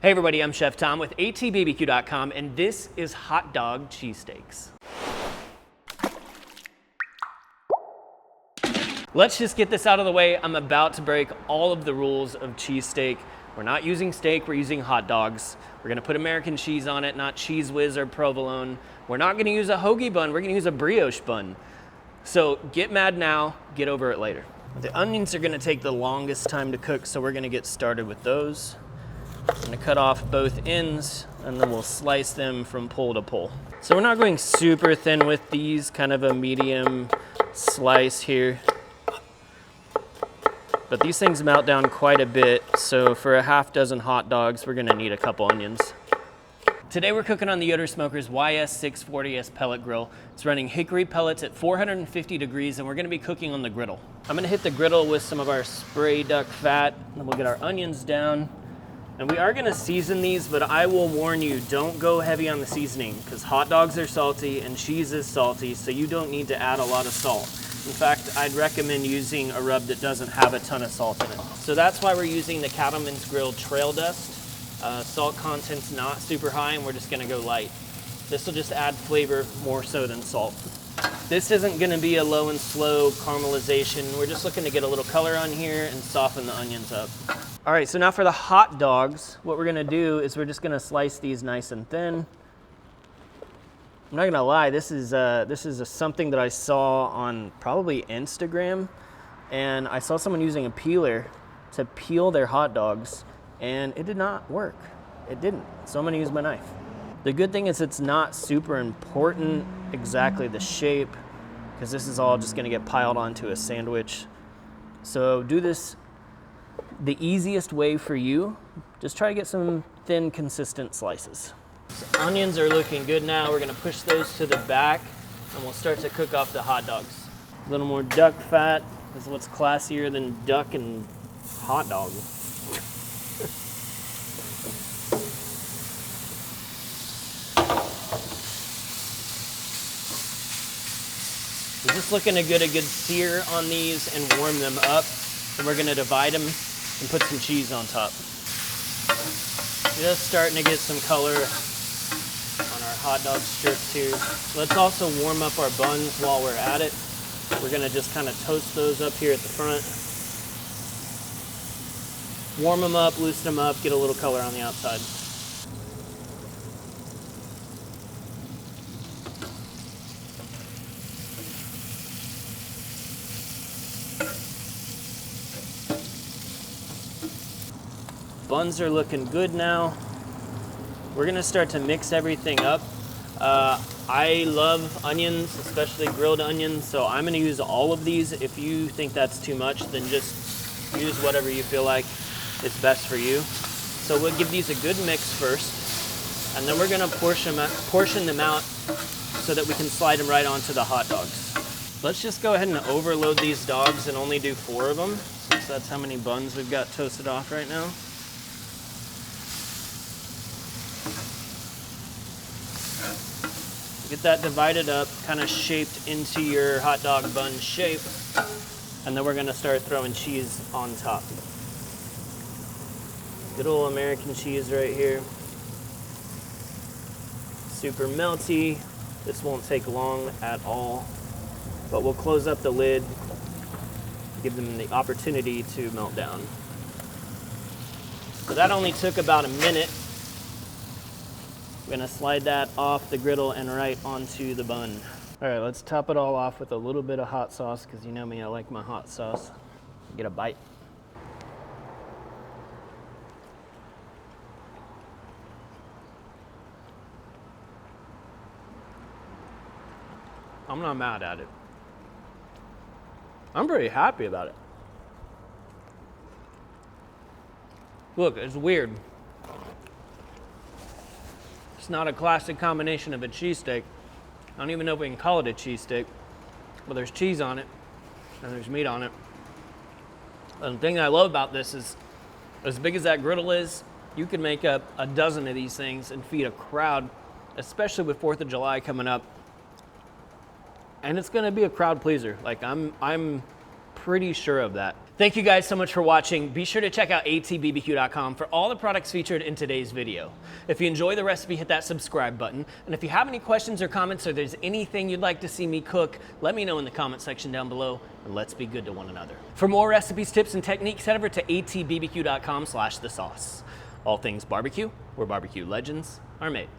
Hey everybody, I'm Chef Tom with atbbq.com, and this is hot dog cheesesteaks. Let's just get this out of the way. I'm about to break all of the rules of cheesesteak. We're not using steak, we're using hot dogs. We're gonna put American cheese on it, not Cheese Whiz or provolone. We're not gonna use a hoagie bun, we're gonna use a brioche bun. So get mad now, get over it later. The onions are gonna take the longest time to cook, so we're gonna get started with those. I'm gonna cut off both ends and then we'll slice them from pole to pole. So we're not going super thin with these, kind of a medium slice here. But these things melt down quite a bit, so for a half dozen hot dogs, we're gonna need a couple onions. Today we're cooking on the Yoder Smoker's YS640S pellet grill. It's running hickory pellets at 450 degrees, and we're gonna be cooking on the griddle. I'm gonna hit the griddle with some of our spray duck fat, and we'll get our onions down. And we are gonna season these, but I will warn you, don't go heavy on the seasoning, because hot dogs are salty and cheese is salty, so you don't need to add a lot of salt. In fact, I'd recommend using a rub that doesn't have a ton of salt in it. So that's why we're using the Cattleman's Grill Trail Dust. Salt content's not super high, and we're just gonna go light. This will just add flavor more so than salt. This isn't gonna be a low and slow caramelization. We're just looking to get a little color on here and soften the onions up. All right, so now for the hot dogs, what we're gonna do is we're just gonna slice these nice and thin. I'm not gonna lie, this is something that I saw on probably Instagram, and I saw someone using a peeler to peel their hot dogs, and it did not work. It didn't, so I'm gonna use my knife. The good thing is it's not super important exactly the shape, because this is all just gonna get piled onto a sandwich. So do this the easiest way for you. Just try to get some thin, consistent slices. So onions are looking good now. We're gonna push those to the back, and we'll start to cook off the hot dogs. A little more duck fat is what's classier than duck and hot dog. We're just looking to get a good sear on these and warm them up. And we're gonna divide them and put some cheese on top. Just starting to get some color on our hot dog strips here. Let's also warm up our buns while we're at it. We're gonna just kind of toast those up here at the front. Warm them up, loosen them up, get a little color on the outside. Buns are looking good now. We're gonna start to mix everything up. I love onions, especially grilled onions, so I'm gonna use all of these. If you think that's too much, then just use whatever you feel like is best for you. So we'll give these a good mix first, and then we're gonna portion them out so that we can slide them right onto the hot dogs. Let's just go ahead and overload these dogs and only do 4 of them, since that's how many buns we've got toasted off right now. Get that divided up, kind of shaped into your hot dog bun shape, and then we're gonna start throwing cheese on top. Good old American cheese right here. Super melty. This won't take long at all, but we'll close up the lid, give them the opportunity to melt down. So that only took about a minute. We're gonna slide that off the griddle and right onto the bun. All right, let's top it all off with a little bit of hot sauce, because you know me, I like my hot sauce. Get a bite. I'm not mad at it. I'm pretty happy about it. Look, it's weird. It's not a classic combination of a cheesesteak. I don't even know if we can call it a cheesesteak, but there's cheese on it and there's meat on it. And the thing I love about this is, as big as that griddle is, you could make up a dozen of these things and feed a crowd, especially with 4th of July coming up. And it's gonna be a crowd pleaser. Like I'm pretty sure of that. Thank you guys so much for watching. Be sure to check out atbbq.com for all the products featured in today's video. If you enjoy the recipe, hit that subscribe button. And if you have any questions or comments, or there's anything you'd like to see me cook, let me know in the comment section down below, and let's be good to one another. For more recipes, tips, and techniques, head over to atbbq.com/thesauce. All things barbecue, where barbecue legends are made.